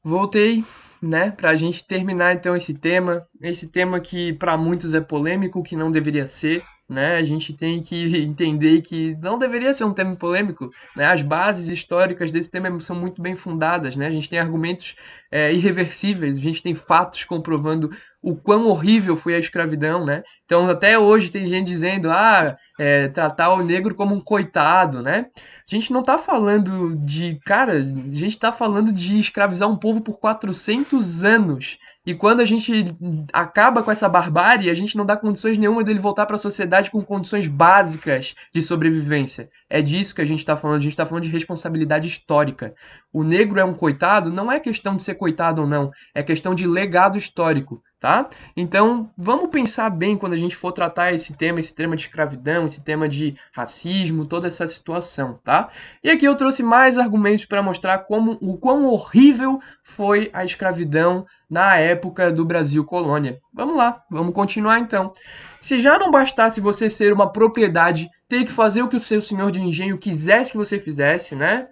Voltei, né, para a gente terminar então esse tema que para muitos é polêmico, que não deveria ser, né? A gente tem que entender que não deveria ser um tema polêmico, né? As bases históricas desse tema são muito bem fundadas, né? A gente tem argumentos irreversíveis, a gente tem fatos comprovando o quão horrível foi a escravidão, né? Então até hoje tem gente dizendo, tratar o negro como um coitado, né? A gente não tá falando de, cara, a gente tá falando de escravizar um povo por 400 anos. E quando a gente acaba com essa barbárie, a gente não dá condições nenhuma dele voltar para a sociedade com condições básicas de sobrevivência. É disso que a gente tá falando, a gente tá falando de responsabilidade histórica. O negro é um coitado, não é questão de ser coitado ou não, é questão de legado histórico, tá? Então, vamos pensar bem quando a gente for tratar esse tema de escravidão, esse tema de racismo, toda essa situação, tá? E aqui eu trouxe mais argumentos para mostrar como o quão horrível foi a escravidão na época do Brasil colônia. Vamos lá, vamos continuar então. Se já não bastasse você ser uma propriedade, ter que fazer o que o seu senhor de engenho quisesse que você fizesse, né?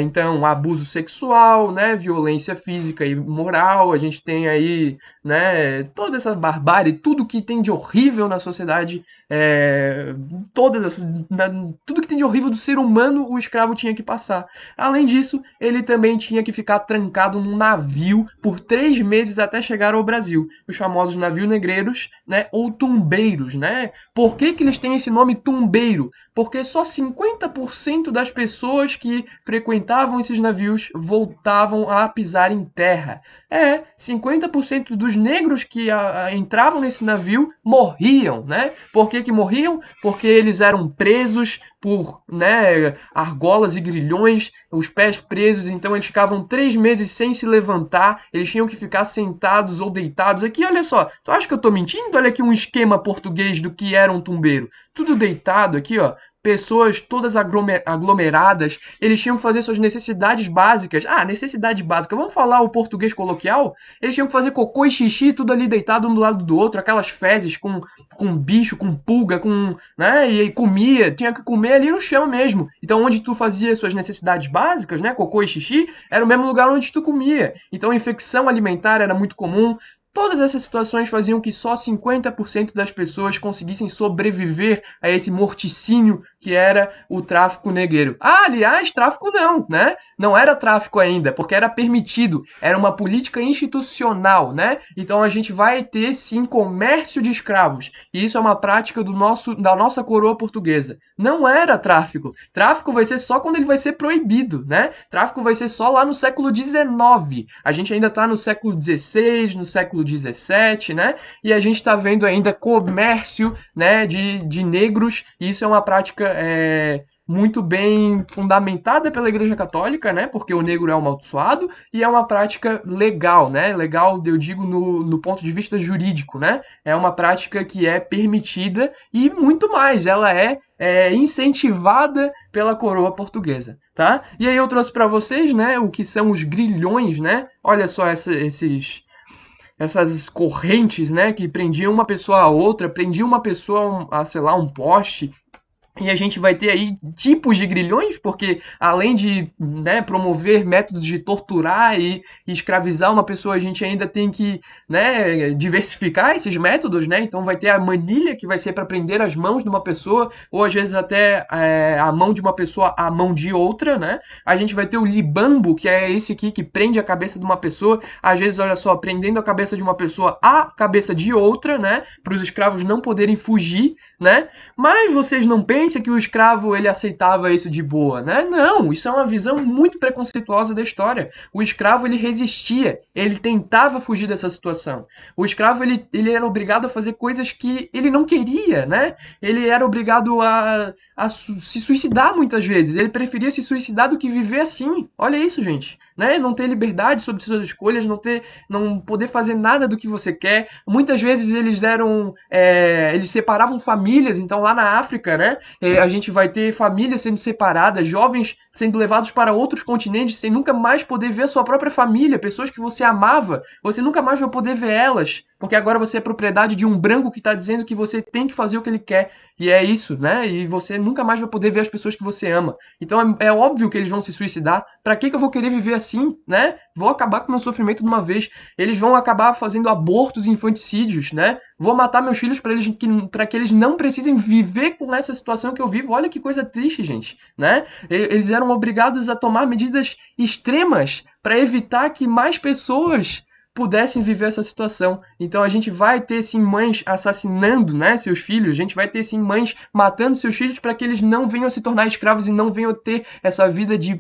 Então, abuso sexual, né, violência física e moral, a gente tem aí, né, toda essa barbárie, tudo que tem de horrível na sociedade, é, todas as, na, tudo que tem de horrível do ser humano, o escravo tinha que passar. Além disso, ele também tinha que ficar trancado num navio por 3 meses até chegar ao Brasil, os famosos navios negreiros, né, ou tumbeiros, né? Por que que eles têm esse nome tumbeiro? Porque só 50% das pessoas que frequentavam esses navios voltavam a pisar em terra. 50% dos negros que entravam nesse navio morriam, né? Por que que morriam? Porque eles eram presos por, né, argolas e grilhões, os pés presos, então eles ficavam 3 meses sem se levantar, eles tinham que ficar sentados ou deitados. Aqui, olha só, tu acha que eu tô mentindo? Olha aqui um esquema português do que era um tumbeiro. Tudo deitado aqui, ó, pessoas todas aglomeradas, eles tinham que fazer suas necessidades básicas. Necessidade básica, vamos falar o português coloquial? Eles tinham que fazer cocô e xixi, tudo ali deitado um do lado do outro, aquelas fezes com bicho, com pulga, né, e comia, tinha que comer ali no chão mesmo. Então, onde tu fazia suas necessidades básicas, né, cocô e xixi, era o mesmo lugar onde tu comia. Então, a infecção alimentar era muito comum. Todas essas situações faziam que só 50% das pessoas conseguissem sobreviver a esse morticínio que era o tráfico negreiro. Aliás, tráfico não, né? Não era tráfico ainda, porque era permitido, era uma política institucional, né? Então a gente vai ter sim comércio de escravos. E isso é uma prática da nossa coroa portuguesa. Não era tráfico. Tráfico vai ser só quando ele vai ser proibido, né? Tráfico vai ser só lá no século XIX. A gente ainda está no século XVI, no século XVII, né? E a gente está vendo ainda comércio, né, de negros. E isso é uma prática muito bem fundamentada pela Igreja Católica, né? Porque o negro é amaldiçoado e é uma prática legal, né? Legal, eu digo, no ponto de vista jurídico, né? É uma prática que é permitida e muito mais, ela é incentivada pela coroa portuguesa, tá? E aí eu trouxe para vocês, né, o que são os grilhões, né? Olha só essas correntes, né, que prendiam uma pessoa a outra, prendiam uma pessoa sei lá, um poste, e a gente vai ter aí tipos de grilhões, porque além de, né, promover métodos de torturar e escravizar uma pessoa, a gente ainda tem que, né, diversificar esses métodos, né? Então vai ter a manilha, que vai ser para prender as mãos de uma pessoa, ou às vezes até a mão de uma pessoa à mão de outra, né? A gente vai ter o libambo, que é esse aqui que prende a cabeça de uma pessoa, às vezes, olha só, prendendo a cabeça de uma pessoa à cabeça de outra, né? Para os escravos não poderem fugir, né? Mas vocês não pensam que o escravo ele aceitava isso de boa, né? Não, isso é uma visão muito preconceituosa da história. O escravo ele resistia, ele tentava fugir dessa situação. O escravo ele era obrigado a fazer coisas que ele não queria, né? Ele era obrigado a se suicidar muitas vezes. Ele preferia se suicidar do que viver assim. Olha isso, gente, né? Não ter liberdade sobre suas escolhas, não poder fazer nada do que você quer. Muitas vezes eles separavam famílias. Então lá na África, né, a gente vai ter famílias sendo separadas, jovens sendo levados para outros continentes sem nunca mais poder ver a sua própria família, pessoas que você amava, você nunca mais vai poder ver elas, porque agora você é propriedade de um branco que está dizendo que você tem que fazer o que ele quer, e é isso, né? E você nunca mais vai poder ver as pessoas que você ama. Então é óbvio que eles vão se suicidar. Para que eu vou querer viver assim, né? vou acabar com o meu sofrimento de uma vez. Eles vão acabar fazendo abortos e infanticídios, né? Vou matar meus filhos para que eles não precisem viver com essa situação que eu vivo. Olha que coisa triste, gente, né? Eles eram obrigados a tomar medidas extremas para evitar que mais pessoas pudessem viver essa situação. Então a gente vai ter sim mães assassinando, né, seus filhos, a gente vai ter sim mães matando seus filhos para que eles não venham se tornar escravos e não venham ter essa vida de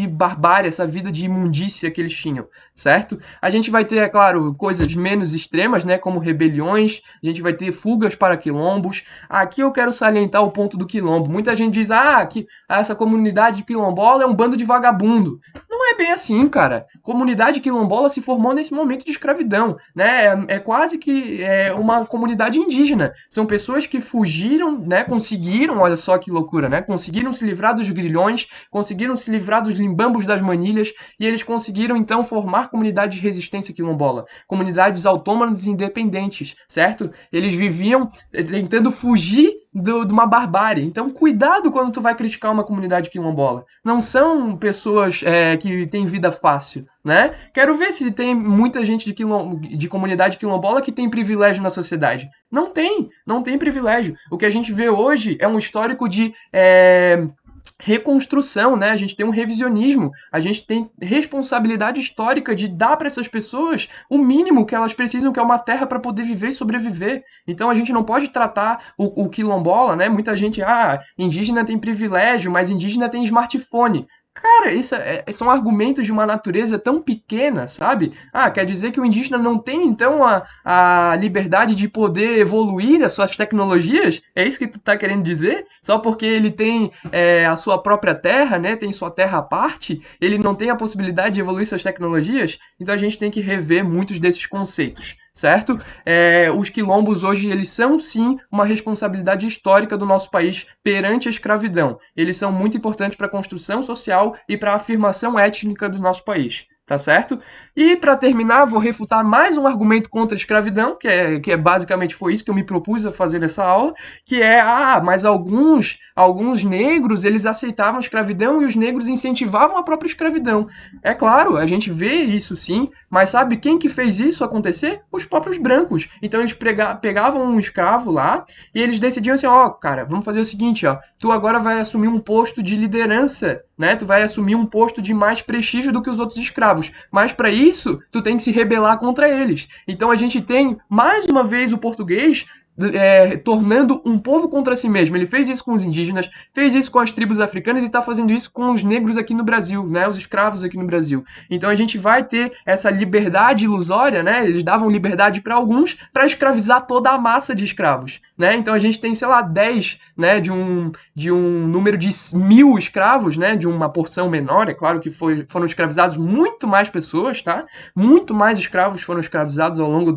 barbárie, essa vida de imundícia que eles tinham, certo? A gente vai ter, é claro, coisas menos extremas, né, como rebeliões, a gente vai ter fugas para quilombos. Aqui eu quero salientar o ponto do quilombo. Muita gente diz, que essa comunidade quilombola é um bando de vagabundo. Não é bem assim, cara. Comunidade quilombola se formou nesse momento de escravidão, né? É quase que uma comunidade indígena. São pessoas que fugiram, né? Conseguiram, olha só que loucura, né? Conseguiram se livrar dos grilhões, conseguiram se livrar dos limbambos das manilhas e eles conseguiram então formar comunidades de resistência quilombola, comunidades autônomas e independentes, certo? Eles viviam tentando fugir de uma barbárie. Então, cuidado quando tu vai criticar uma comunidade quilombola. Não são pessoas que têm vida fácil, né? Quero ver se tem muita gente de comunidade quilombola que tem privilégio na sociedade. Não tem privilégio. O que a gente vê hoje é um histórico de reconstrução, né? A gente tem um revisionismo, a gente tem responsabilidade histórica de dar para essas pessoas o mínimo que elas precisam, que é uma terra para poder viver e sobreviver. Então a gente não pode tratar o quilombola, né? Muita gente, indígena tem privilégio, mas indígena tem smartphone. Cara, isso são argumentos de uma natureza tão pequena, sabe? Quer dizer que o indígena não tem, então, a liberdade de poder evoluir as suas tecnologias? É isso que tu tá querendo dizer? Só porque ele tem a sua própria terra, né? Tem sua terra à parte, ele não tem a possibilidade de evoluir suas tecnologias? Então a gente tem que rever muitos desses conceitos, certo? Os quilombos hoje, eles são sim uma responsabilidade histórica do nosso país perante a escravidão. Eles são muito importantes para a construção social e para a afirmação étnica do nosso país. Tá certo? E para terminar, vou refutar mais um argumento contra a escravidão, que é basicamente foi isso que eu me propus a fazer nessa aula, que é, mas alguns negros, eles aceitavam a escravidão e os negros incentivavam a própria escravidão. É claro, a gente vê isso sim, mas sabe quem que fez isso acontecer? Os próprios brancos. Então eles pegavam um escravo lá e eles decidiam assim, cara, vamos fazer o seguinte, tu agora vai assumir um posto de liderança, né? Tu vai assumir um posto de mais prestígio do que os outros escravos. Mas para isso, tu tem que se rebelar contra eles. Então a gente tem mais uma vez o português tornando um povo contra si mesmo. Ele fez isso com os indígenas, fez isso com as tribos africanas e está fazendo isso com os negros aqui no Brasil, né? Os escravos aqui no Brasil. Então a gente vai ter essa liberdade ilusória, né? Eles davam liberdade para alguns para escravizar toda a massa de escravos, né? Então a gente tem, sei lá, 10, né, de um número de 1.000 escravos, né, de uma porção menor. É claro que foram escravizados muito mais pessoas, tá? Muito mais escravos foram escravizados ao longo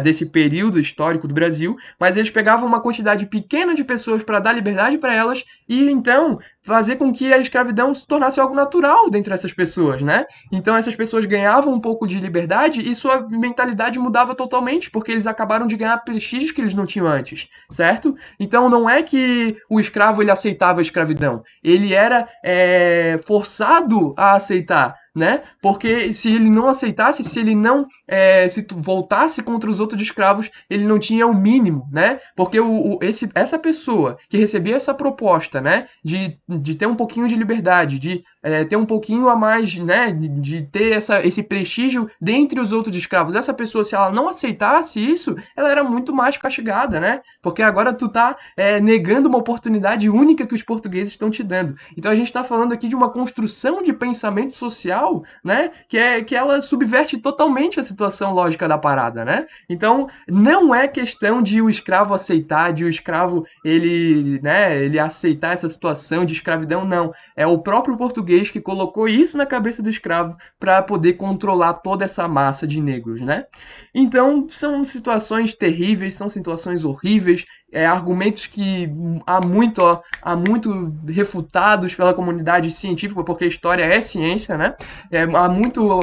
desse período histórico do Brasil, mas eles pegavam uma quantidade pequena de pessoas para dar liberdade para elas e então fazer com que a escravidão se tornasse algo natural dentre essas pessoas, né? Então essas pessoas ganhavam um pouco de liberdade e sua mentalidade mudava totalmente, porque eles acabaram de ganhar prestígios que eles não tinham antes, certo? Então não é que o escravo ele aceitava a escravidão, ele era forçado a aceitar, né? Porque se ele não aceitasse, se ele não se voltasse contra os outros escravos, ele não tinha o mínimo, né? Porque essa pessoa que recebia essa proposta, né, de ter um pouquinho de liberdade, de ter um pouquinho a mais, né, de ter esse prestígio dentre os outros escravos, essa pessoa, se ela não aceitasse isso, ela era muito mais castigada, né? Porque agora tu tá negando uma oportunidade única que os portugueses estão te dando. Então a gente está falando aqui de uma construção de pensamento social, né, que ela subverte totalmente a situação lógica da parada, né? Então, não é questão de o escravo aceitar, de o escravo ele aceitar essa situação de escravidão, não. É o próprio português que colocou isso na cabeça do escravo para poder controlar toda essa massa de negros, né? Então, são situações terríveis, são situações horríveis, argumentos que há muito refutados pela comunidade científica, porque a história é ciência, né? Há muito,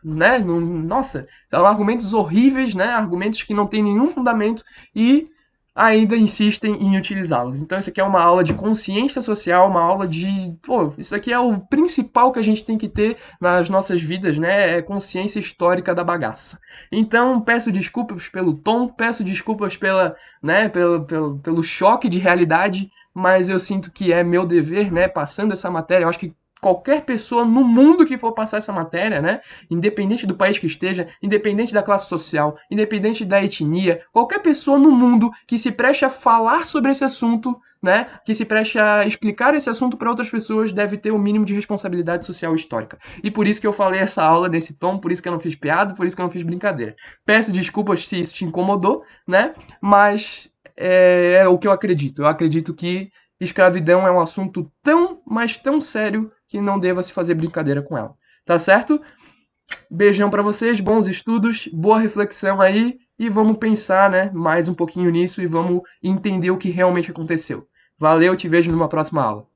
né? Nossa, são argumentos horríveis, né? Argumentos que não têm nenhum fundamento e ainda insistem em utilizá-los. Então isso aqui é uma aula de consciência social, uma aula de, pô, isso aqui é o principal que a gente tem que ter nas nossas vidas, né? É consciência histórica da bagaça. Então peço desculpas pelo tom, peço desculpas pela, né, pelo choque de realidade, mas eu sinto que é meu dever, né, passando essa matéria. Eu acho que qualquer pessoa no mundo que for passar essa matéria, né, independente do país que esteja, independente da classe social, independente da etnia, qualquer pessoa no mundo que se preste a falar sobre esse assunto, né, que se preste a explicar esse assunto para outras pessoas, deve ter o mínimo de responsabilidade social histórica. E por isso que eu falei essa aula nesse tom, por isso que eu não fiz piada, por isso que eu não fiz brincadeira. Peço desculpas se isso te incomodou, né, mas é o que eu acredito. Eu acredito que escravidão é um assunto tão, mas tão sério que não deva se fazer brincadeira com ela. Tá certo? Beijão para vocês, bons estudos, boa reflexão aí e vamos pensar, né, mais um pouquinho nisso e vamos entender o que realmente aconteceu. Valeu, te vejo numa próxima aula.